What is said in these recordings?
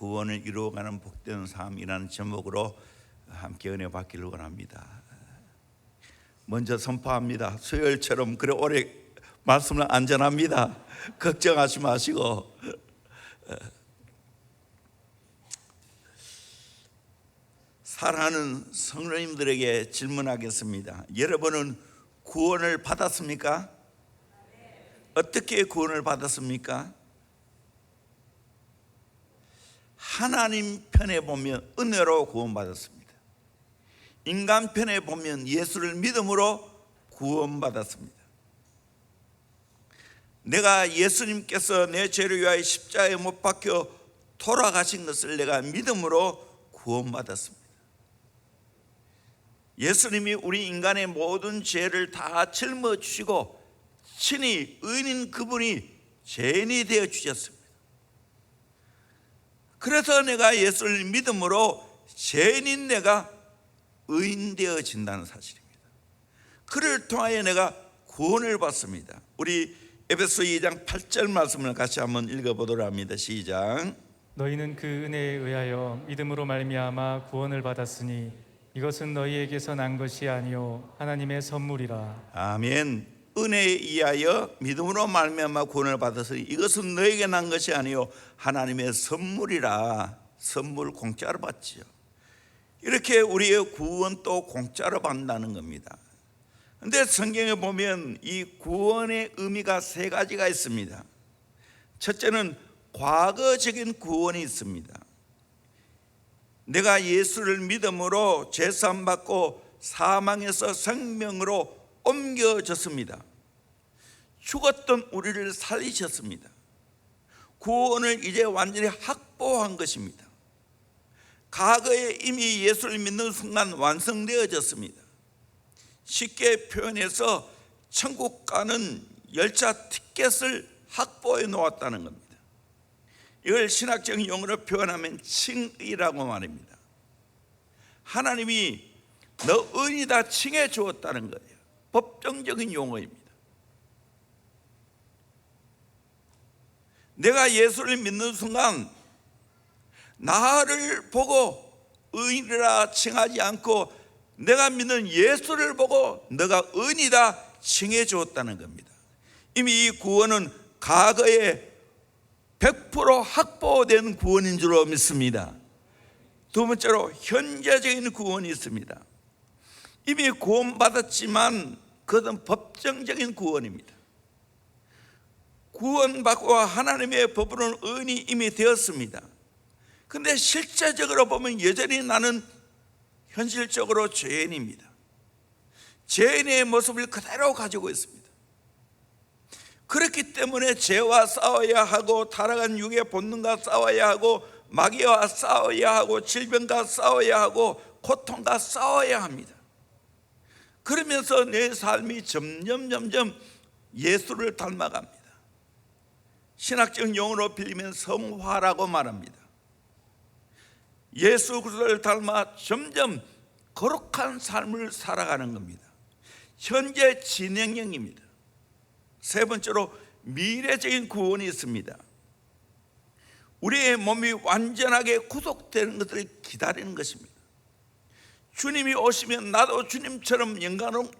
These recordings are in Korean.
구원을 이루어가는 복된 삶이라는 제목으로 함께 은혜 받기를 원합니다. 먼저 선포합니다. 수요일처럼 그래 오래 말씀은 안전합니다. 걱정하지 마시고. 사랑하는 성도님들에게 질문하겠습니다. 여러분은 구원을 받았습니까? 어떻게 구원을 받았습니까? 하나님 편에 보면 은혜로 구원받았습니다. 인간 편에 보면 예수를 믿음으로 구원받았습니다. 내가 예수님께서 내 죄를 위하여 십자가에 못 박혀 돌아가신 것을 내가 믿음으로 구원받았습니다. 예수님이 우리 인간의 모든 죄를 다 짊어지시고 친히 의인인 그분이 죄인이 되어 주셨습니다. 그래서 내가 예수를 믿음으로 죄인인 내가 의인 되어진다는 사실입니다. 그를 통하여 내가 구원을 받습니다. 우리 에베소 2장 8절 말씀을 같이 한번 읽어보도록 합니다. 시작. 너희는 그 은혜에 의하여 믿음으로 말미암아 구원을 받았으니 이것은 너희에게서 난 것이 아니요 하나님의 선물이라. 아멘. 은혜에 의하여 믿음으로 말미암아 구원을 받았으니 이것은 너에게 난 것이 아니요 하나님의 선물이라. 선물 공짜로 받지요. 이렇게 우리의 구원도 공짜로 받는다는 겁니다. 그런데 성경에 보면 이 구원의 의미가 세 가지가 있습니다. 첫째는 과거적인 구원이 있습니다. 내가 예수를 믿음으로 죄사함 받고 사망에서 생명으로 옮겨졌습니다. 죽었던 우리를 살리셨습니다. 구원을 이제 완전히 확보한 것입니다. 과거에 이미 예수를 믿는 순간 완성되어졌습니다. 쉽게 표현해서 천국 가는 열차 티켓을 확보해 놓았다는 겁니다. 이걸 신학적인 용어로 표현하면 칭의라고 말합니다. 하나님이 너 의인이다 칭해 주었다는 거예요. 법정적인 용어입니다. 내가 예수를 믿는 순간 나를 보고 의인이라 칭하지 않고 내가 믿는 예수를 보고 너가 의인이다 칭해 주었다는 겁니다. 이미 이 구원은 과거에 100% 확보된 구원인 줄로 믿습니다. 두 번째로 현재적인 구원이 있습니다. 이미 구원받았지만 그것은 법정적인 구원입니다. 구원받고 하나님의 법으로는 의인이 이미 되었습니다. 그런데 실제적으로 보면 여전히 나는 현실적으로 죄인입니다. 죄인의 모습을 그대로 가지고 있습니다. 그렇기 때문에 죄와 싸워야 하고 타락한 육의 본능과 싸워야 하고 마귀와 싸워야 하고 질병과 싸워야 하고 고통과 싸워야 합니다. 그러면서 내 삶이 점점 예수를 닮아갑니다. 신학적 용어로 빌리면 성화라고 말합니다. 예수 그리스도를 닮아 점점 거룩한 삶을 살아가는 겁니다. 현재 진행형입니다. 세 번째로 미래적인 구원이 있습니다. 우리의 몸이 완전하게 구속되는 것을 기다리는 것입니다. 주님이 오시면 나도 주님처럼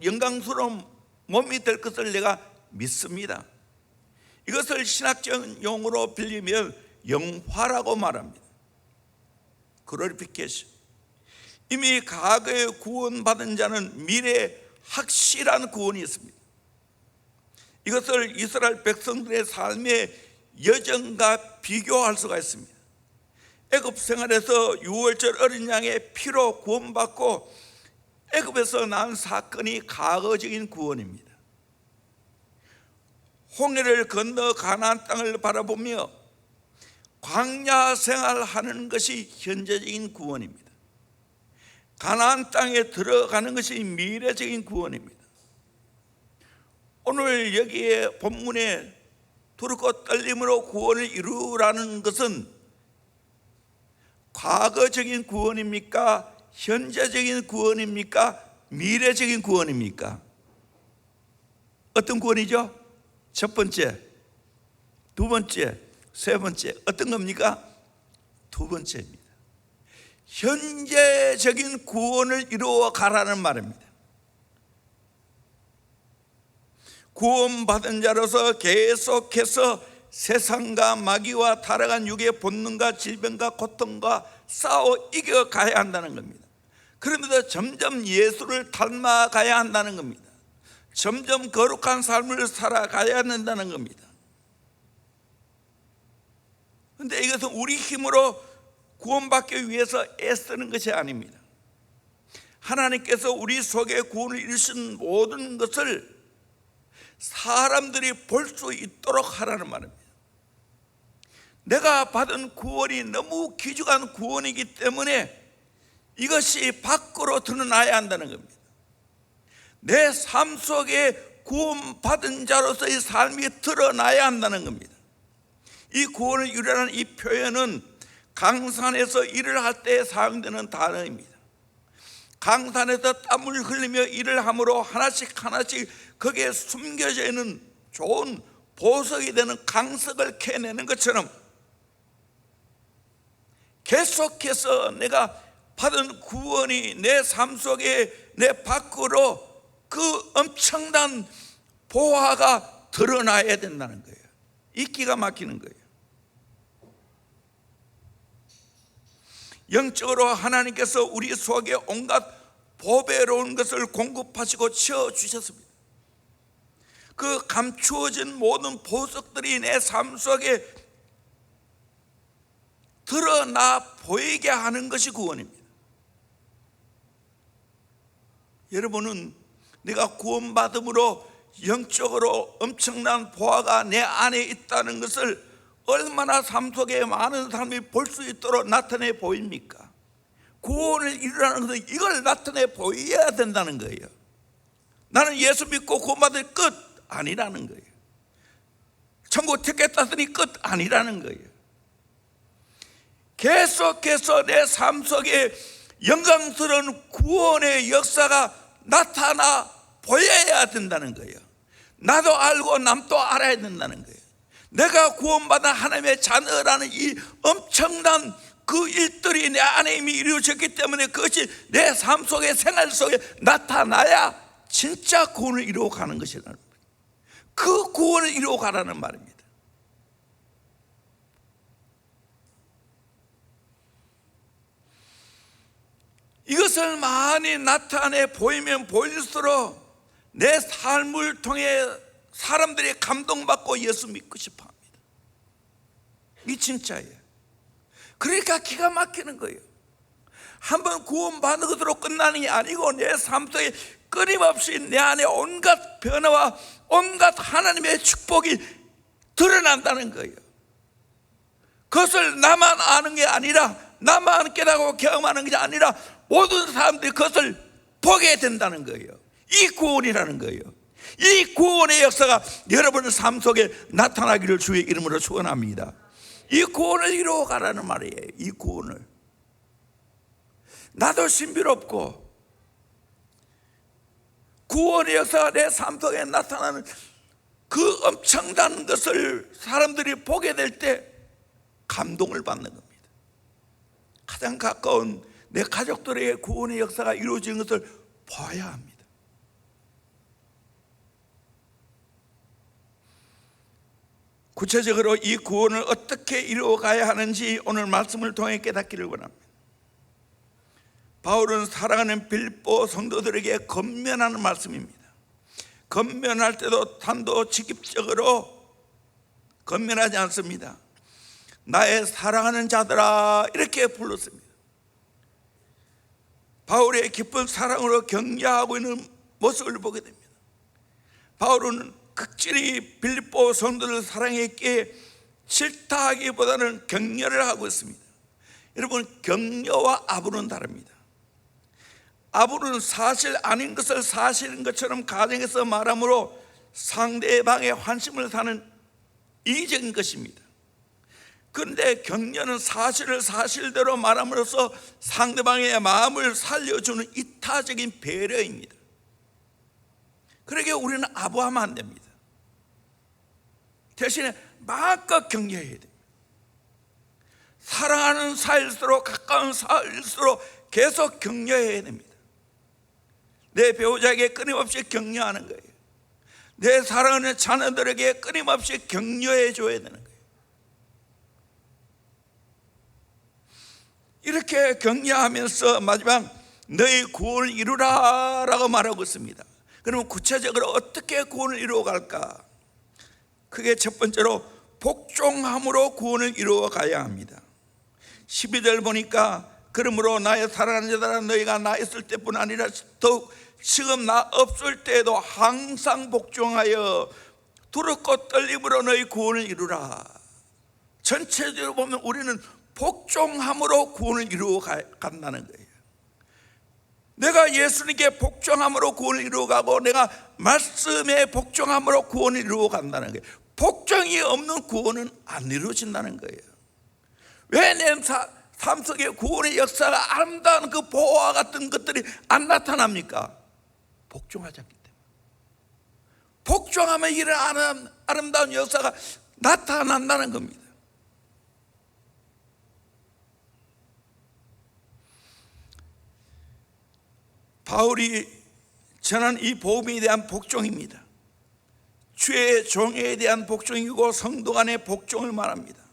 영광스러운 몸이 될 것을 내가 믿습니다. 이것을 신학적 용어로 빌리면 영화라고 말합니다. 글로리피케이션. 이미 과거에 구원받은 자는 미래에 확실한 구원이 있습니다. 이것을 이스라엘 백성들의 삶의 여정과 비교할 수가 있습니다. 애굽 생활에서 유월절 어린 양의 피로 구원받고 애굽에서 난 사건이 과거적인 구원입니다. 홍해를 건너 가나안 땅을 바라보며 광야 생활하는 것이 현재적인 구원입니다. 가나안 땅에 들어가는 것이 미래적인 구원입니다. 오늘 여기에 본문에 두렵고 떨림으로 구원을 이루라는 것은 과거적인 구원입니까? 현재적인 구원입니까? 미래적인 구원입니까? 어떤 구원이죠? 첫 번째, 두 번째, 세 번째 어떤 겁니까? 두 번째입니다. 현재적인 구원을 이루어 가라는 말입니다. 구원받은 자로서 계속해서 세상과 마귀와 타락한 육의 본능과 질병과 고통과 싸워 이겨가야 한다는 겁니다. 그러면서 점점 예수를 닮아가야 한다는 겁니다. 점점 거룩한 삶을 살아가야 된다는 겁니다. 그런데 이것은 우리 힘으로 구원받기 위해서 애쓰는 것이 아닙니다. 하나님께서 우리 속에 구원을 이루신 모든 것을 사람들이 볼 수 있도록 하라는 말입니다. 내가 받은 구원이 너무 귀중한 구원이기 때문에 이것이 밖으로 드러나야 한다는 겁니다. 내 삶 속에 구원받은 자로서의 삶이 드러나야 한다는 겁니다. 이 구원을 이루라는 이 표현은 강산에서 일을 할 때 사용되는 단어입니다. 강산에서 땀을 흘리며 일을 함으로 하나씩 거기에 숨겨져 있는 좋은 보석이 되는 강석을 캐내는 것처럼 계속해서 내가 받은 구원이 내 삶 속에 내 밖으로 그 엄청난 보화가 드러나야 된다는 거예요. 이 기가 막히는 거예요. 영적으로 하나님께서 우리 속에 온갖 보배로운 것을 공급하시고 채워주셨습니다. 그 감추어진 모든 보석들이 내 삶 속에 드러나 보이게 하는 것이 구원입니다. 여러분은 내가 구원받음으로 영적으로 엄청난 보화가 내 안에 있다는 것을 얼마나 삶 속에 많은 사람이 볼 수 있도록 나타내 보입니까? 구원을 이루라는 것은 이걸 나타내 보여야 된다는 거예요. 나는 예수 믿고 구원받을 끝 아니라는 거예요. 천국 티켓 땄으니 끝 아니라는 거예요. 계속해서 내 삶 속에 영광스러운 구원의 역사가 나타나 보여야 된다는 거예요. 나도 알고 남도 알아야 된다는 거예요. 내가 구원받은 하나님의 자녀라는 이 엄청난 그 일들이 내 안에 이미 이루어졌기 때문에 그것이 내 삶 속에 생활 속에 나타나야 진짜 구원을 이루어 가는 것이라는 거예요. 그 구원을 이루어 가라는 말입니다. 이것을 많이 나타내 보이면 보일수록 내 삶을 통해 사람들이 감동받고 예수 믿고 싶어 합니다. 이 진짜예요. 그러니까 기가 막히는 거예요. 한번 구원받는 것으로 끝나는 게 아니고 내 삶 속에 끊임없이 내 안에 온갖 변화와 온갖 하나님의 축복이 드러난다는 거예요. 그것을 나만 아는 게 아니라, 나만 깨닫고 경험하는 게 아니라 모든 사람들이 그것을 보게 된다는 거예요. 이 구원이라는 거예요. 이 구원의 역사가 여러분의 삶 속에 나타나기를 주의 이름으로 축원합니다. 이 구원을 이루어 가라는 말이에요. 이 구원을. 나도 신비롭고 구원의 역사가 내 삶 속에 나타나는 그 엄청난 것을 사람들이 보게 될 때 감동을 받는 겁니다. 가장 가까운 내 가족들의 구원의 역사가 이루어지는 것을 봐야 합니다. 구체적으로 이 구원을 어떻게 이루어가야 하는지 오늘 말씀을 통해 깨닫기를 원합니다. 바울은 사랑하는 빌립보 성도들에게 권면하는 말씀입니다. 권면할 때도 단도직입적으로 권면하지 않습니다. 나의 사랑하는 자들아 이렇게 불렀습니다. 바울의 깊은 사랑으로 격려하고 있는 모습을 보게 됩니다. 바울은 극진히 빌립보 성도들 사랑했기에 질타하기보다는 격려를 하고 있습니다. 여러분, 격려와 아부는 다릅니다. 아부는 사실 아닌 것을 사실인 것처럼 가정에서 말함으로 상대방의 환심을 사는 이기적인 것입니다. 그런데 격려는 사실을 사실대로 말함으로써 상대방의 마음을 살려주는 이타적인 배려입니다. 그러기에 우리는 아부하면 안 됩니다. 대신에 마음껏 격려해야 됩니다. 사랑하는 사이일수록, 가까운 사이일수록 계속 격려해야 됩니다. 내 배우자에게 끊임없이 격려하는 거예요. 내 사랑하는 자녀들에게 끊임없이 격려해 줘야 되는 거예요. 이렇게 격려하면서 마지막 너희 구원을 이루라 라고 말하고 있습니다. 그러면 구체적으로 어떻게 구원을 이루어 갈까? 그게 첫 번째로 복종함으로 구원을 이루어 가야 합니다. 12절 보니까 그러므로 나의 사랑하는 자들아 너희가 나 있을 때뿐 아니라 더욱 지금 나 없을 때에도 항상 복종하여 두렵고 떨림으로 너희 구원을 이루라. 전체적으로 보면 우리는 복종함으로 구원을 이루어 간다는 거예요. 내가 예수님께 복종함으로 구원을 이루어가고 내가 말씀에 복종함으로 구원을 이루어 간다는 거예요. 복종이 없는 구원은 안 이루어진다는 거예요. 왜 내 삶 속에 구원의 역사가 아름다운 그 보호와 같은 것들이 안 나타납니까? 복종하지 않기 때문에. 복종하면 이런 아름다운 역사가 나타난다는 겁니다. 바울이 전한 이 복음에 대한 복종입니다. 주의 종에 대한 복종이고 성도 간의 복종을 말합니다.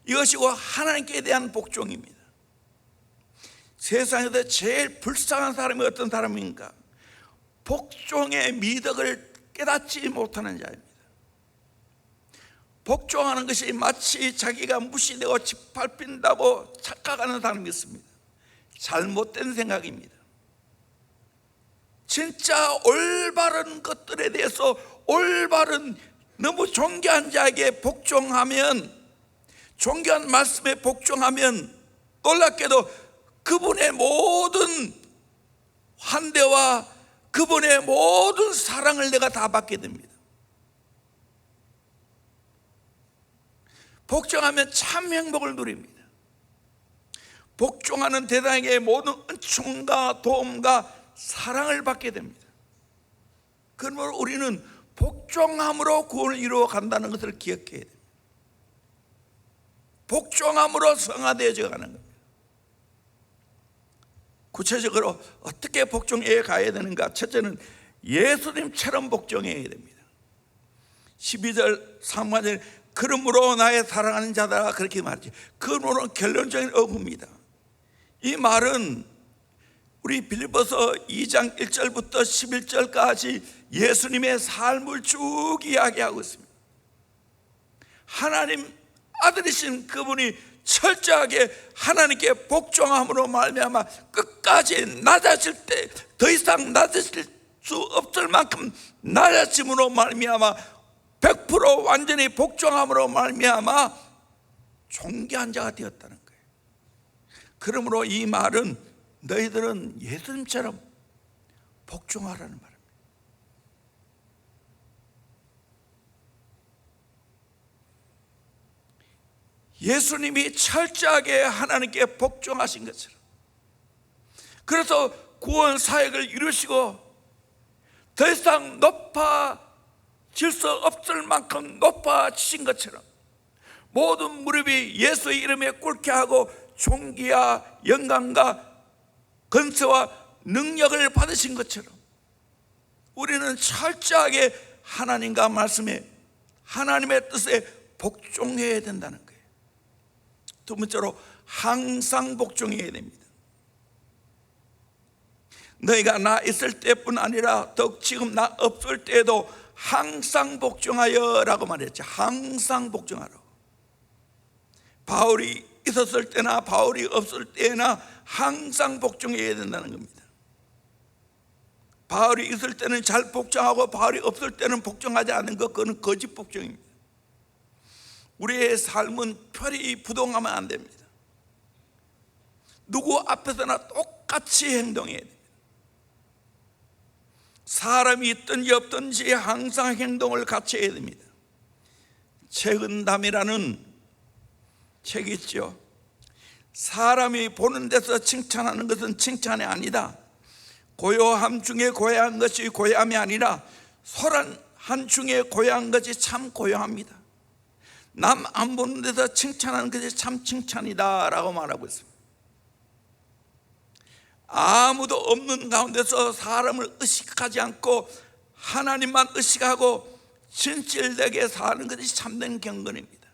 이것이고 하나님께 대한 복종입니다. 세상에서 제일 불쌍한 사람이 어떤 사람인가? 복종의 미덕을 깨닫지 못하는 자입니다. 복종하는 것이 마치 자기가 무시되고 짓밟힌다고 착각하는 사람이 있습니다. 잘못된 생각입니다. 진짜 올바른 것들에 대해서 올바른 너무 존귀한 자에게 복종하면, 존귀한 말씀에 복종하면 놀랍게도 그분의 모든 환대와 그분의 모든 사랑을 내가 다 받게 됩니다. 복종하면 참 행복을 누립니다. 복종하는 대상에게 모든 은총과 도움과 사랑을 받게 됩니다. 그러므로 우리는 복종함으로 구원을 이루어 간다는 것을 기억해야 됩니다. 복종함으로 성화되어져 가는 겁니다. 구체적으로 어떻게 복종해 가야 되는가? 첫째는 예수님처럼 복종해야 됩니다. 12절 3절 그러므로 나의 사랑하는 자들아 그렇게 말하지. 그러므로 결론적인 어구입니다. 이 말은 우리 빌립보서 2장 1절부터 11절까지 예수님의 삶을 쭉 이야기하고 있습니다. 하나님 아들이신 그분이 철저하게 하나님께 복종함으로 말미암아 끝까지 낮아질 때 더 이상 낮아질 수 없을 만큼 낮아짐으로 말미암아 100% 완전히 복종함으로 말미암아 존귀한 자가 되었다는 거예요. 그러므로 이 말은 너희들은 예수님처럼 복종하라는 말입니다. 예수님이 철저하게 하나님께 복종하신 것처럼, 그래서 구원 사역을 이루시고 더 이상 높아질 수 없을 만큼 높아지신 것처럼 모든 무릎이 예수의 이름에 꿇게 하고 존귀와 영광과 건세와 능력을 받으신 것처럼 우리는 철저하게 하나님과 말씀에 하나님의 뜻에 복종해야 된다는 거예요. 두 번째로 항상 복종해야 됩니다. 너희가 나 있을 때뿐 아니라 더욱 지금 나 없을 때에도 항상 복종하여 라고 말했죠. 항상 복종하라고. 바울이 있었을 때나 바울이 없을 때나 항상 복종해야 된다는 겁니다. 바울이 있을 때는 잘 복종하고 바울이 없을 때는 복종하지 않는 것, 그건 거짓 복종입니다. 우리의 삶은 편히 부동하면 안 됩니다. 누구 앞에서나 똑같이 행동해야 됩니다. 사람이 있든지 없든지 항상 행동을 같이 해야 됩니다. 책은담이라는 책이 있죠. 사람이 보는 데서 칭찬하는 것은 칭찬이 아니다. 고요함 중에 고요한 것이 고요함이 아니라 소란한 중에 고요한 것이 참 고요합니다. 남 안 보는 데서 칭찬하는 것이 참 칭찬이다라고 말하고 있습니다. 아무도 없는 가운데서 사람을 의식하지 않고 하나님만 의식하고 진실되게 사는 것이 참된 경건입니다.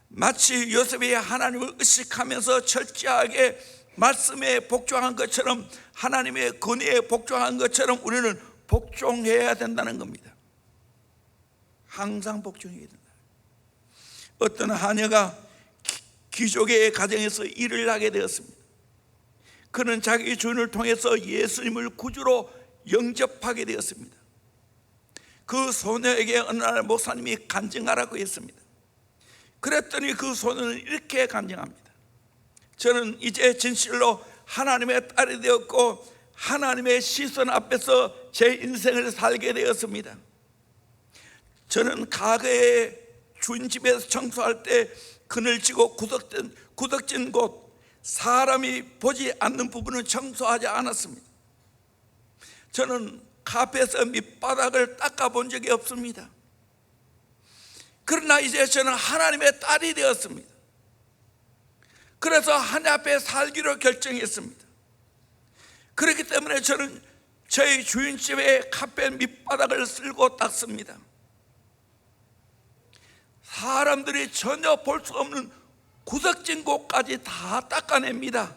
마치 요셉이 하나님을 의식하면서 철저하게 말씀에 복종한 것처럼, 하나님의 권위에 복종한 것처럼 우리는 복종해야 된다는 겁니다. 항상 복종해야 된다. 어떤 하녀가 귀족의 가정에서 일을 하게 되었습니다. 그는 자기 주인을 통해서 예수님을 구주로 영접하게 되었습니다. 그 소녀에게 어느 날 목사님이 간증하라고 했습니다. 그랬더니 그 소녀는 이렇게 간증합니다. 저는 이제 진실로 하나님의 딸이 되었고 하나님의 시선 앞에서 제 인생을 살게 되었습니다. 저는 과거에 주인 집에서 청소할 때 그늘지고 구석진 곳, 사람이 보지 않는 부분은 청소하지 않았습니다. 저는 카페에서 밑바닥을 닦아본 적이 없습니다. 그러나 이제 저는 하나님의 딸이 되었습니다. 그래서 하나님 앞에 살기로 결정했습니다. 그렇기 때문에 저는 저희 주인집의 카페 밑바닥을 쓸고 닦습니다. 사람들이 전혀 볼 수 없는 구석진 곳까지 다 닦아냅니다.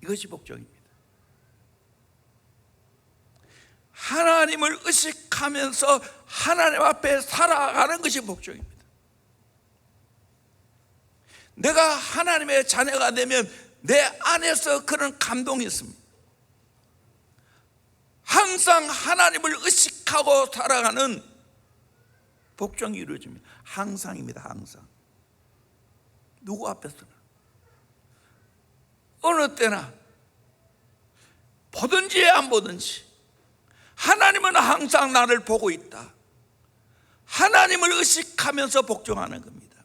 이것이 복종입니다. 하나님을 의식하면서 하나님 앞에 살아가는 것이 복종입니다. 내가 하나님의 자녀가 되면 내 안에서 그런 감동이 있습니다. 항상 하나님을 의식하고 살아가는 복종이 이루어집니다. 항상입니다. 항상. 누구 앞에서나 어느 때나 보든지 안 보든지 하나님은 항상 나를 보고 있다. 하나님을 의식하면서 복종하는 겁니다.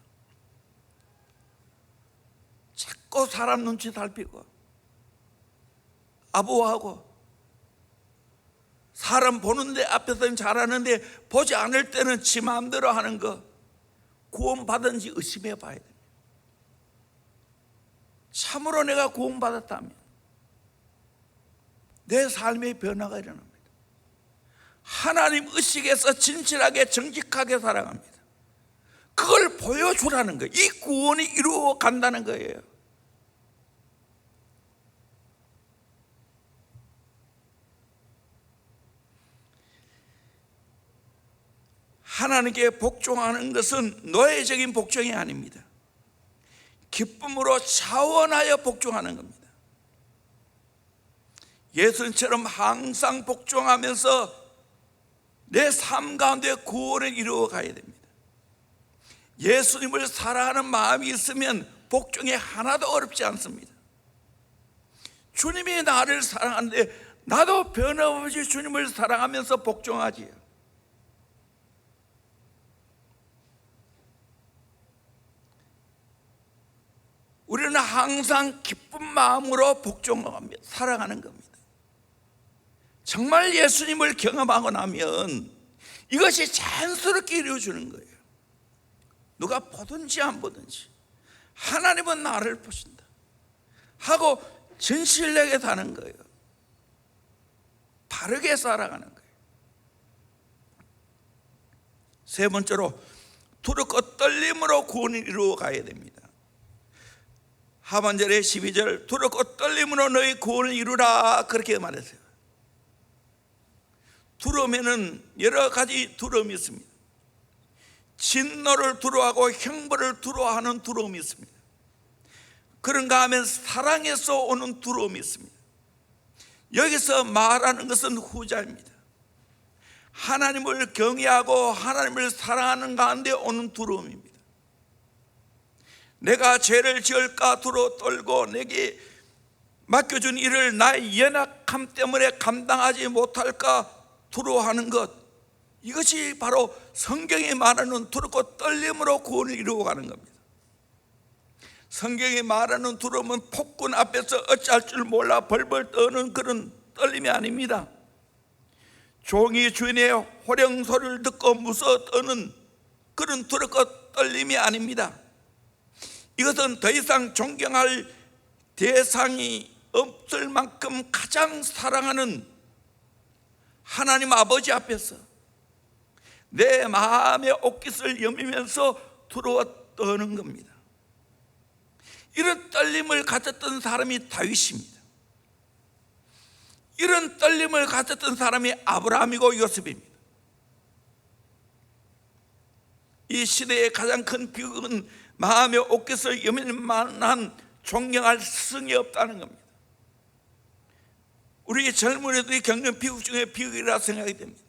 자꾸 사람 눈치 살피고 아부하고 사람 보는데 앞에서는 잘하는데 보지 않을 때는 지 마음대로 하는 거, 구원받은지 의심해 봐야 됩니다. 참으로 내가 구원받았다면 내 삶의 변화가 일어납니다. 하나님 의식에서 진실하게 정직하게 살아갑니다. 그걸 보여주라는 거예요. 이 구원이 이루어 간다는 거예요. 하나님께 복종하는 것은 노예적인 복종이 아닙니다. 기쁨으로 차원하여 복종하는 겁니다. 예수님처럼 항상 복종하면서 내 삶 가운데 구원을 이루어 가야 됩니다. 예수님을 사랑하는 마음이 있으면 복종이 하나도 어렵지 않습니다. 주님이 나를 사랑하는데 나도 변함없이 주님을 사랑하면서 복종하지요. 우리는 항상 기쁜 마음으로 복종하며 살아가는 겁니다. 정말 예수님을 경험하고 나면 이것이 자연스럽게 이루어지는 거예요. 누가 보든지 안 보든지 하나님은 나를 보신다 하고 진실되게 사는 거예요. 바르게 살아가는 거예요. 세 번째로 두렵고 떨림으로 구원을 이루어 가야 됩니다. 하반절의 12절, 두렵고 떨림으로 너희 구원을 이루라, 그렇게 말했어요. 두려움에는 여러 가지 두려움이 있습니다. 진노를 두려워하고 형벌을 두려워하는 두려움이 있습니다. 그런가 하면 사랑에서 오는 두려움이 있습니다. 여기서 말하는 것은 후자입니다. 하나님을 경외하고 하나님을 사랑하는 가운데 오는 두려움입니다. 내가 죄를 지을까 두려워 떨고 내게 맡겨준 일을 나의 연약함 때문에 감당하지 못할까 두려워하는 것, 이것이 바로 성경이 말하는 두렵고 떨림으로 구원을 이루어가는 겁니다. 성경이 말하는 두려움은 폭군 앞에서 어찌할 줄 몰라 벌벌 떠는 그런 떨림이 아닙니다. 종이 주인의 호령 소리를 듣고 무서워 떠는 그런 두렵고 떨림이 아닙니다. 이것은 더 이상 존경할 대상이 없을 만큼 가장 사랑하는 하나님 아버지 앞에서 내 마음의 옷깃을 여미면서 두려워 떠는 겁니다. 이런 떨림을 가졌던 사람이 다윗입니다. 이런 떨림을 가졌던 사람이 아브라함이고 요셉입니다. 이 시대의 가장 큰 비극은 마음의 옷깃을 여밀 만한 존경할 스승이 없다는 겁니다. 우리 젊은이들이 겪는 비극 중에 비극이라 생각이 됩니다.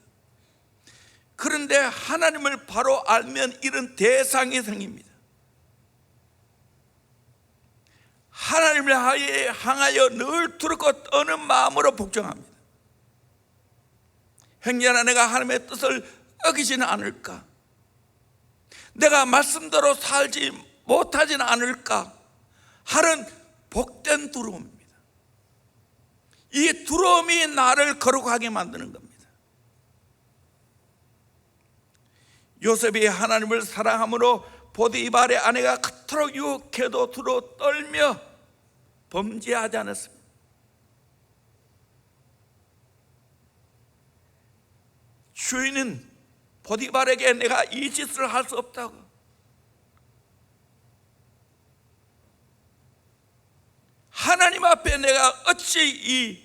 그런데 하나님을 바로 알면 이런 대상이 생깁니다. 하나님을 향하여 늘 두렵고 떠는 마음으로 복종합니다. 행여나 내가 하나님의 뜻을 어기지는 않을까? 내가 말씀대로 살지 못하지는 않을까 하는 복된 두려움입니다. 이 두려움이 나를 거룩하게 만드는 겁니다. 요셉이 하나님을 사랑함으로 보디발의 아내가 그토록 유혹해도 두려워 떨며 범죄하지 않았습니다. 주인은 보디발에게 내가 이 짓을 할 수 없다고, 하나님 앞에 내가 어찌 이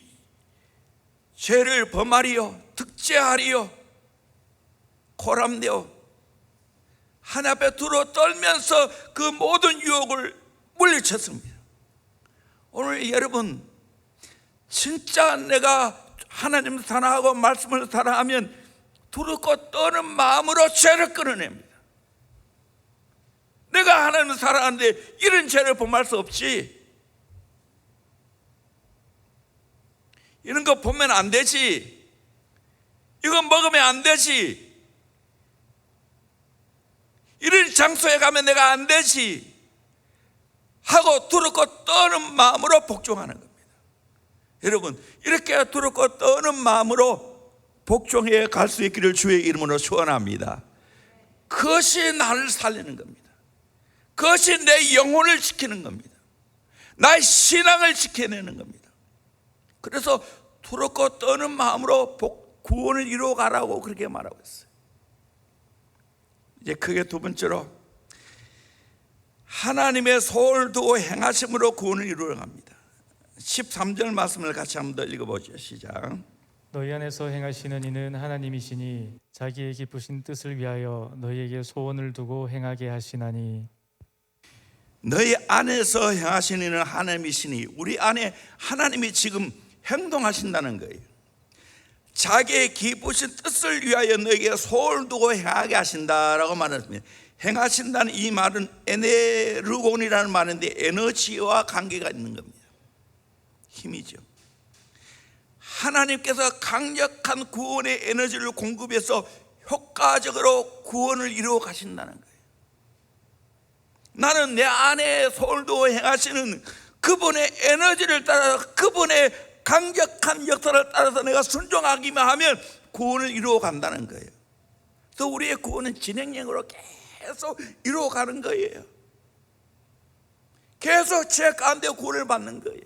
죄를 범하리요, 득죄하리요, 고람되어 하나님 앞에 두려워 떨면서 그 모든 유혹을 물리쳤습니다. 오늘 여러분, 진짜 내가 하나님을 사랑하고 말씀을 사랑하면 두렵고 떠는 마음으로 죄를 끊어냅니다. 내가 하나님을 사랑하는데 이런 죄를 범할 수 없지, 이런 거 보면 안 되지, 이건 먹으면 안 되지, 이런 장소에 가면 내가 안 되지 하고 두렵고 떠는 마음으로 복종하는 겁니다. 여러분, 이렇게 두렵고 떠는 마음으로 복종해 갈 수 있기를 주의 이름으로 축원합니다. 그것이 나를 살리는 겁니다. 그것이 내 영혼을 지키는 겁니다. 나의 신앙을 지켜내는 겁니다. 그래서 두렵고 떠는 마음으로 구원을 이루어 가라고 그렇게 말하고 있어요. 이제 크게 두 번째로, 하나님의 소원을 두고 행하심으로 구원을 이루어 갑니다. 13절 말씀을 같이 한번 더 읽어보죠. 시작. 너희 안에서 행하시는 이는 하나님이시니 자기의 기쁘신 뜻을 위하여 너희에게 소원을 두고 행하게 하시나니. 너희 안에서 행하시는 이는 하나님이시니, 우리 안에 하나님이 지금 행동하신다는 거예요. 자기의 기쁘신 뜻을 위하여 너에게 소원을 두고 행하게 하신다라고 말했습니다. 행하신다는 이 말은 에네르곤이라는 말인데 에너지와 관계가 있는 겁니다. 힘이죠. 하나님께서 강력한 구원의 에너지를 공급해서 효과적으로 구원을 이루어 가신다는 거예요. 나는 내 안에 소원을 두고 행하시는 그분의 에너지를 따라, 그분의 강력한 역사를 따라서 내가 순종하기만 하면 구원을 이루어 간다는 거예요. 그래서 우리의 구원은 진행형으로 계속 이루어 가는 거예요. 계속 죄 가운데 구원을 받는 거예요.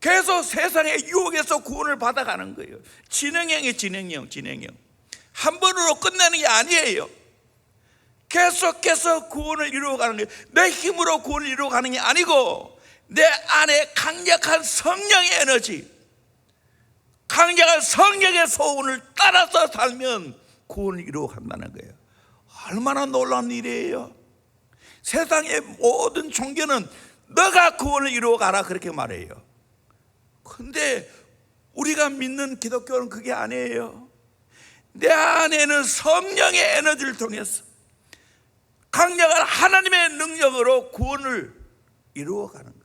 계속 세상의 유혹에서 구원을 받아가는 거예요. 진행형이 진행형. 한 번으로 끝내는 게 아니에요. 계속해서 구원을 이루어가는 거예요. 내 힘으로 구원을 이루어가는 게 아니고 내 안에 강력한 성령의 에너지, 강력한 성령의 소원을 따라서 살면 구원을 이루어간다는 거예요. 얼마나 놀라운 일이에요. 세상의 모든 종교는 너가 구원을 이루어가라 그렇게 말해요. 근데 우리가 믿는 기독교는 그게 아니에요. 내 안에는 성령의 에너지를 통해서 강력한 하나님의 능력으로 구원을 이루어가는 거예요.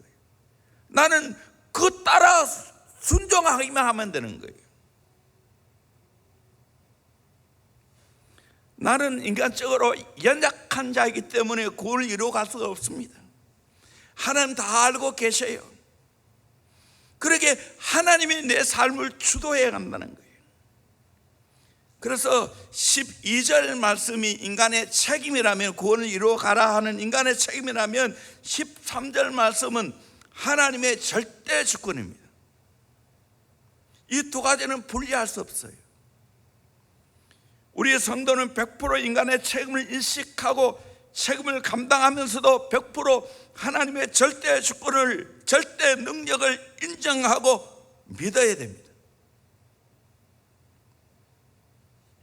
나는 그 따라 순종하기만 하면 되는 거예요. 나는 인간적으로 연약한 자이기 때문에 구원을 이루어갈 수가 없습니다. 하나님 다 알고 계셔요. 그러게 하나님이 내 삶을 주도해 간다는 거예요. 그래서 12절 말씀이 인간의 책임이라면, 구원을 이루어 가라 하는 인간의 책임이라면 13절 말씀은 하나님의 절대 주권입니다. 이 두 가지는 분리할 수 없어요. 우리 성도는 100% 인간의 책임을 인식하고 책임을 감당하면서도 100% 하나님의 절대 주권을, 절대 능력을 인정하고 믿어야 됩니다.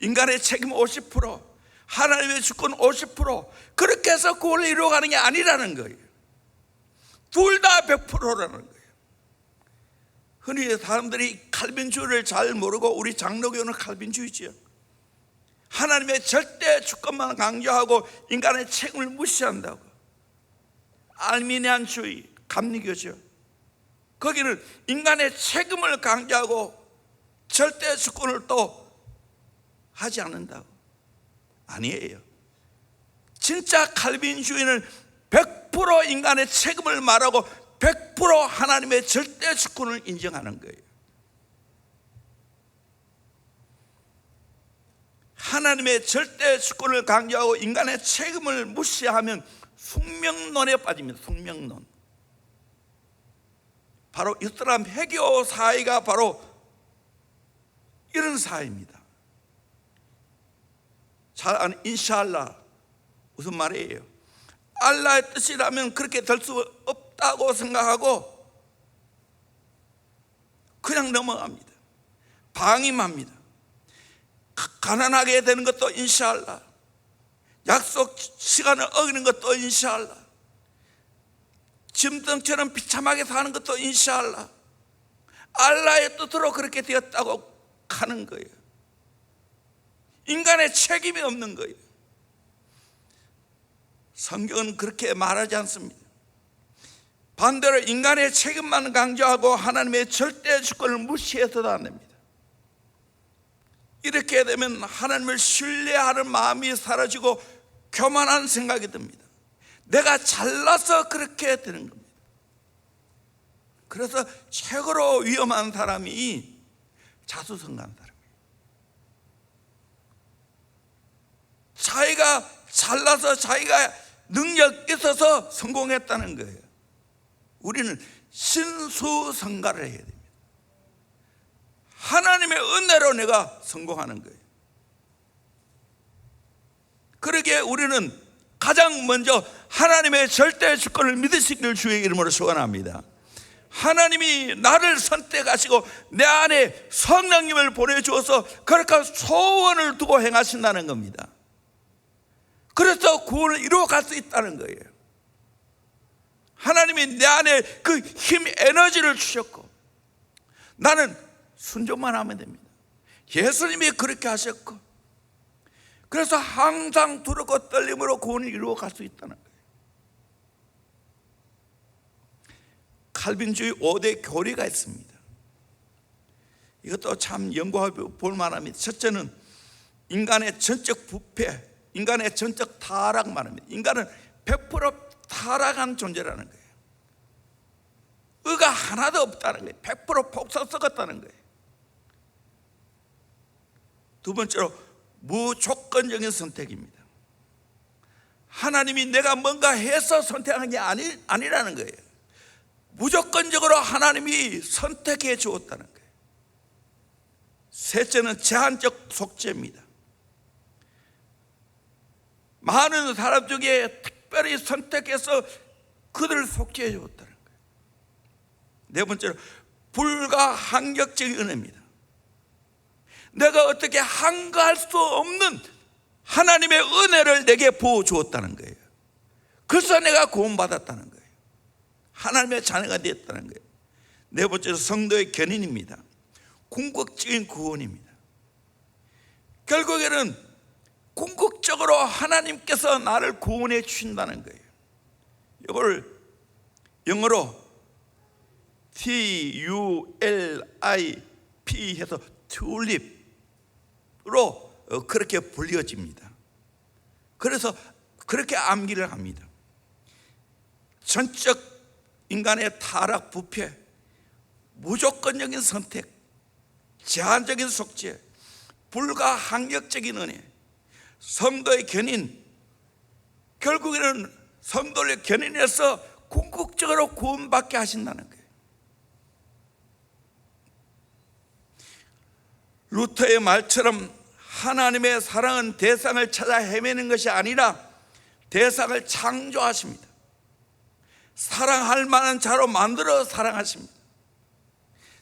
인간의 책임 50%, 하나님의 주권 50%, 그렇게 해서 구원을 이루어가는 게 아니라는 거예요. 둘 다 100%라는 거예요. 흔히 사람들이 칼빈주의를 잘 모르고, 우리 장로교는 칼빈주의지요. 하나님의 절대 주권만 강조하고 인간의 책임을 무시한다고. 알미니안주의, 감리교죠. 거기는 인간의 책임을 강조하고 절대 주권을 또 하지 않는다고. 아니에요. 진짜 칼빈주의는 100% 인간의 책임을 말하고 100% 하나님의 절대 주권을 인정하는 거예요. 하나님의 절대 주권을 강조하고 인간의 책임을 무시하면 숙명론에 빠집니다. 숙명론. 바로 이슬람 회교 사회가 바로 이런 사회입니다. 잘 아는 인샬라, 무슨 말이에요? 알라의 뜻이라면 그렇게 될 수 없다고 생각하고 그냥 넘어갑니다. 방임합니다. 가난하게 되는 것도 인샬라, 약속 시간을 어기는 것도 인샬라, 짐승처럼 비참하게 사는 것도 인샬라, 알라의 뜻으로 그렇게 되었다고 하는 거예요. 인간의 책임이 없는 거예요. 성경은 그렇게 말하지 않습니다. 반대로 인간의 책임만 강조하고 하나님의 절대 주권을 무시해서도 안 됩니다. 이렇게 되면 하나님을 신뢰하는 마음이 사라지고 교만한 생각이 듭니다. 내가 잘나서 그렇게 되는 겁니다. 그래서 최고로 위험한 사람이 자수성가한 사람이에요. 자기가 잘나서 자기가 능력 있어서 성공했다는 거예요. 우리는 신수성가를 해야 됩니다. 하나님의 은혜로 내가 성공하는 거예요. 그러기에 우리는 가장 먼저 하나님의 절대 주권을 믿으시기를 주의 이름으로 소원합니다. 하나님이 나를 선택하시고 내 안에 성령님을 보내주어서 그렇게 소원을 두고 행하신다는 겁니다. 그래서 구원을 이루어갈 수 있다는 거예요. 하나님이 내 안에 그 힘, 에너지를 주셨고 나는 순종만 하면 됩니다. 예수님이 그렇게 하셨고, 그래서 항상 두렵고 떨림으로 구원을 이루어갈 수 있다는 거예요. 칼빈주의 5대 교리가 있습니다. 이것도 참 연구해 볼 만합니다. 첫째는 인간의 전적 부패, 인간의 전적 타락 말합니다. 인간은 100% 타락한 존재라는 거예요. 의가 하나도 없다는 거예요. 100% 폭삭 썩었다는 거예요. 두 번째로 무조건적인 선택입니다. 하나님이 내가 뭔가 해서 선택한 게 아니라는 거예요. 무조건적으로 하나님이 선택해 주었다는 거예요. 셋째는 제한적 속죄입니다. 많은 사람 중에 특별히 선택해서 그들을 속죄해 주었다는 거예요. 네 번째로 불가항력적인 은혜입니다. 내가 어떻게 한가할 수 없는 하나님의 은혜를 내게 부어주었다는 거예요. 그래서 내가 구원받았다는 거예요. 하나님의 자녀가 되었다는 거예요. 네 번째로 성도의 견인입니다. 궁극적인 구원입니다. 결국에는 궁극적으로 하나님께서 나를 구원해 주신다는 거예요. 이걸 영어로 TULIP 해서 튤립 로 그렇게 불려집니다. 그래서 그렇게 암기를 합니다. 전적 인간의 타락, 부패, 무조건적인 선택, 제한적인 속죄, 불가항력적인 은혜, 성도의 견인, 결국에는 성도의 견인에서 궁극적으로 구원받게 하신다는 거예요. 루터의 말처럼 하나님의 사랑은 대상을 찾아 헤매는 것이 아니라 대상을 창조하십니다. 사랑할 만한 자로 만들어 사랑하십니다.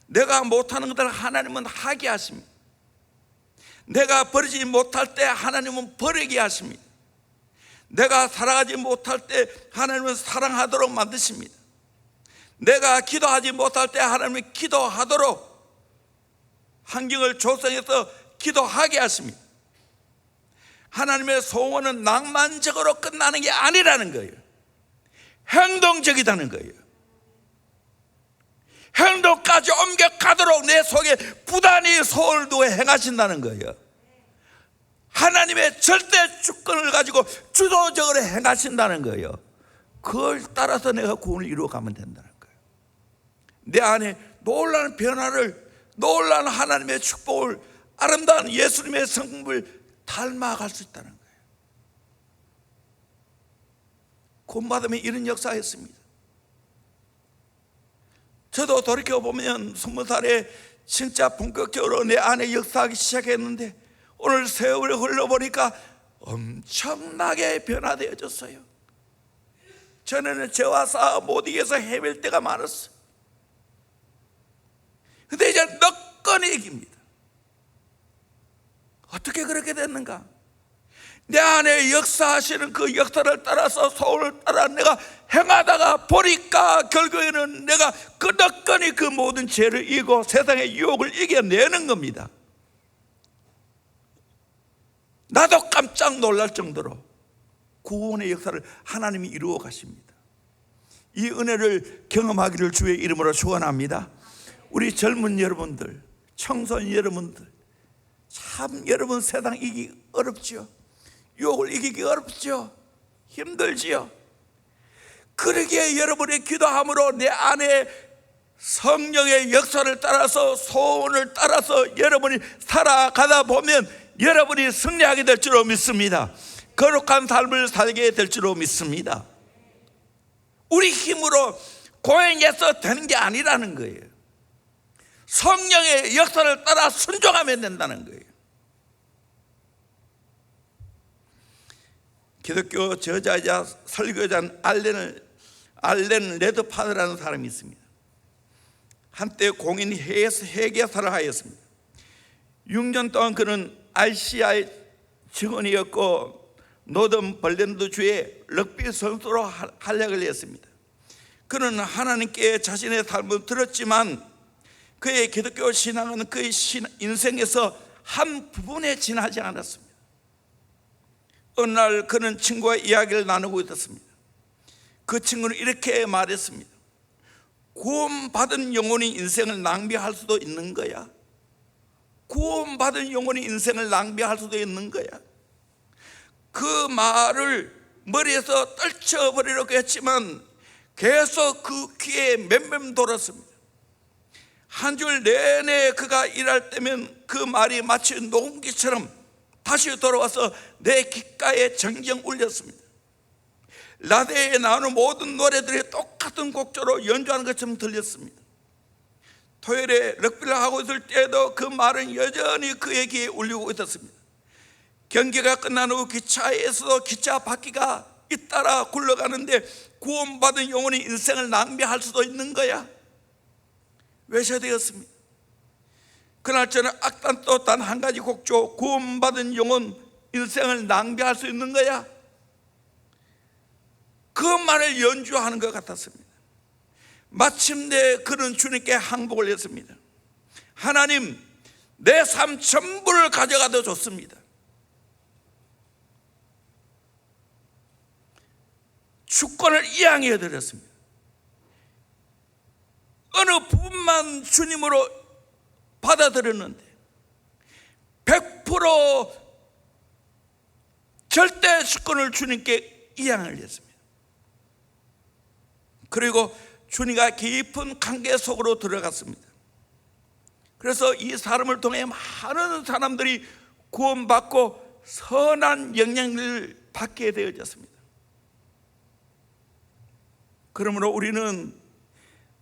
내가 못하는 것을 하나님은 하게 하십니다. 내가 버리지 못할 때 하나님은 버리게 하십니다. 내가 살아가지 못할 때 하나님은 사랑하도록 만드십니다. 내가 기도하지 못할 때 하나님은 기도하도록 환경을 조성해서 기도하게 하십니다. 하나님의 소원은 낭만적으로 끝나는 게 아니라는 거예요. 행동적이다는 거예요. 행동까지 옮겨가도록 내 속에 부단히 소원을 두고 행하신다는 거예요. 하나님의 절대 주권을 가지고 주도적으로 행하신다는 거예요. 그걸 따라서 내가 구원을 이루어가면 된다는 거예요. 내 안에 놀라운 변화를, 놀라운 하나님의 축복을, 아름다운 예수님의 성품을 닮아갈 수 있다는 거예요. 구원받으면 이런 역사가 있습니다. 저도 돌이켜보면 20살에 진짜 본격적으로 내 안에 역사하기 시작했는데 오늘 세월이 흘러보니까 엄청나게 변화되어졌어요. 전에는 저와 싸워 못 이겨서 헤맬 때가 많았어요. 근데 이제 너끈히 이깁니다. 어떻게 그렇게 됐는가? 내 안에 역사하시는 그 역사를 따라서 소원을 따라 내가 행하다가 보니까 결국에는 내가 끄덕거니 그 모든 죄를 이기고 세상의 유혹을 이겨내는 겁니다. 나도 깜짝 놀랄 정도로 구원의 역사를 하나님이 이루어 가십니다. 이 은혜를 경험하기를 주의 이름으로 축원합니다. 우리 젊은 여러분들, 청소년 여러분들, 참 여러분 세상 이기기 어렵죠. 유혹을 이기기 어렵죠. 힘들지요. 그러기에 여러분의 기도함으로 내 안에 성령의 역사를 따라서 소원을 따라서 여러분이 살아가다 보면 여러분이 승리하게 될 줄로 믿습니다. 거룩한 삶을 살게 될 줄로 믿습니다. 우리 힘으로 고행해서 되는 게 아니라는 거예요. 성령의 역사를 따라 순종하면 된다는 거예요. 기독교 저자이자 설교자 알렌 레드파드라는 사람이 있습니다. 한때 공인 회계사를 하였습니다. 6년 동안 그는 RCI 직원이었고 노던벌랜드주의 럭비 선수로 활약을 했습니다. 그는 하나님께 자신의 삶을 들었지만 그의 기독교 신앙은 그의 인생에서 한 부분에 지나지 않았습니다. 어느 날 그는 친구와 이야기를 나누고 있었습니다. 그 친구는 이렇게 말했습니다. 구원받은 영혼이 인생을 낭비할 수도 있는 거야. 구원받은 영혼이 인생을 낭비할 수도 있는 거야. 그 말을 머리에서 떨쳐버리려고 했지만 계속 그 귀에 맴맴 돌았습니다. 한 줄 내내 그가 일할 때면 그 말이 마치 녹음기처럼 다시 돌아와서 내 귓가에 정정 울렸습니다. 라디오에 나오는 모든 노래들이 똑같은 곡조로 연주하는 것처럼 들렸습니다. 토요일에 럭비를 하고 있을 때에도 그 말은 여전히 그의 귀에 울리고 있었습니다. 경기가 끝난 후 기차에서도 기차 바퀴가 잇따라 굴러가는데 구원받은 영혼이 인생을 낭비할 수도 있는 거야. 외쳐되었습니다. 그날 저는 악단 또 단 한 가지 곡조, 구원받은 영혼 인생을 낭비할 수 있는 거야. 그것만을 연주하는 것 같았습니다. 마침내 그는 주님께 항복을 했습니다. 하나님, 내 삶 전부를 가져가도 좋습니다. 주권을 이양해 드렸습니다. 어느 부분만 주님으로 받아들였는데 100% 절대 주권을 주님께 이양을 했습니다. 그리고 주님과 깊은 관계 속으로 들어갔습니다. 그래서 이 사람을 통해 많은 사람들이 구원받고 선한 영향을 받게 되어졌습니다. 그러므로 우리는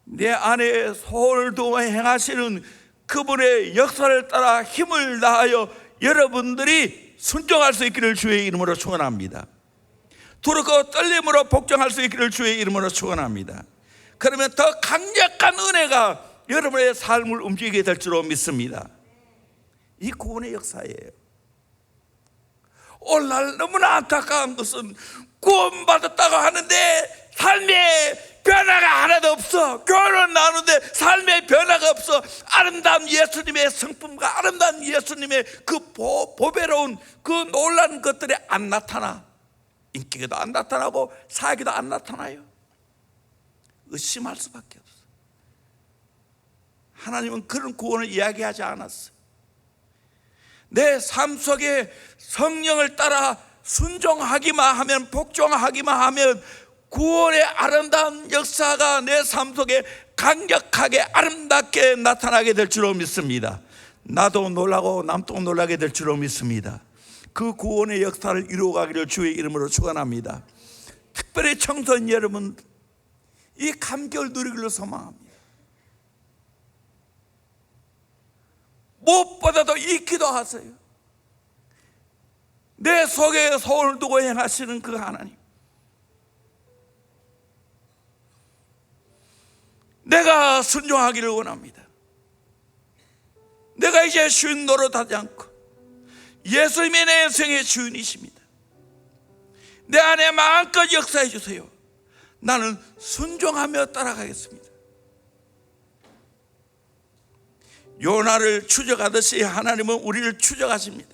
내 안에 손을 두어 행하시는 그분의 역사를 따라 힘을 다하여 여러분들이 순종할 수 있기를 주의 이름으로 축원합니다. 두렵고 떨림으로 복종할 수 있기를 주의 이름으로 축원합니다. 그러면 더 강력한 은혜가 여러분의 삶을 움직이게 될 줄로 믿습니다. 이 구원의 역사예요. 오늘날 너무나 안타까운 것은 구원받았다고 하는데 삶의 변화가 하나도 없어. 교회를 나누는데 삶의 변화가 없어. 아름다운 예수님의 성품과 아름다운 예수님의 그 보배로운 그 놀라운 것들이 안 나타나. 인격에도 안 나타나고 사역에도 안 나타나요. 의심할 수밖에 없어. 하나님은 그런 구원을 이야기하지 않았어요. 내 삶 속에 성령을 따라 순종하기만 하면, 복종하기만 하면 구원의 아름다운 역사가 내 삶 속에 강력하게 아름답게 나타나게 될 줄로 믿습니다. 나도 놀라고 남도 놀라게 될 줄로 믿습니다. 그 구원의 역사를 이루어가기를 주의 이름으로 축원합니다. 특별히 청소년 여러분, 이 감격을 누리기를 소망합니다. 무엇보다도 이 기도하세요. 내 속에 손을 두고 행하시는 그 하나님, 내가 순종하기를 원합니다. 내가 이제 주인 노릇하지 않고 예수님이 내 인생의 주인이십니다. 내 안에 마음껏 역사해 주세요. 나는 순종하며 따라가겠습니다. 요나를 추적하듯이 하나님은 우리를 추적하십니다.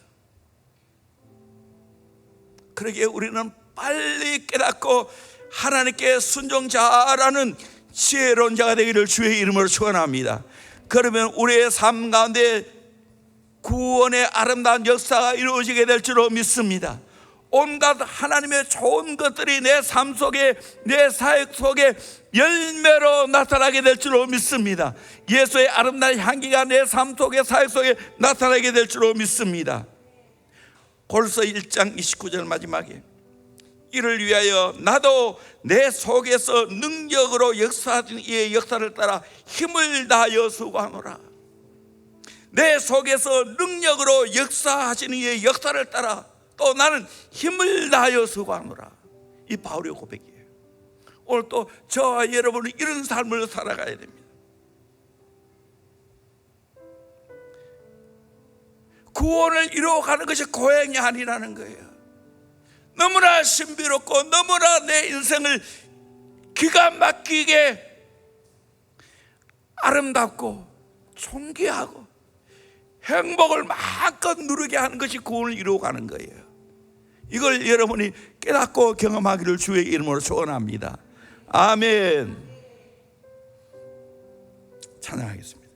그러기에 우리는 빨리 깨닫고 하나님께 순종자라는 지혜로운 자가 되기를 주의 이름으로 축원합니다. 그러면 우리의 삶 가운데 구원의 아름다운 역사가 이루어지게 될 줄로 믿습니다. 온갖 하나님의 좋은 것들이 내 삶 속에, 내 사역 속에 열매로 나타나게 될 줄로 믿습니다. 예수의 아름다운 향기가 내 삶 속에, 사역 속에 나타나게 될 줄로 믿습니다. 골서 1장 29절 마지막에 이를 위하여 나도 내 속에서 능력으로 역사하신 이의 역사를 따라 힘을 다하여 수고하노라. 내 속에서 능력으로 역사하시는 이의 역사를 따라 또 나는 힘을 다하여 수고하노라. 이 바울의 고백이에요. 오늘 또 저와 여러분은 이런 삶을 살아가야 됩니다. 구원을 이루어가는 것이 고행이 아니라는 거예요. 너무나 신비롭고 너무나 내 인생을 기가 막히게 아름답고 존귀하고 행복을 마음껏 누리게 하는 것이 구원을 이루어가는 거예요. 이걸 여러분이 깨닫고 경험하기를 주의 이름으로 축원합니다. 아멘. 찬양하겠습니다.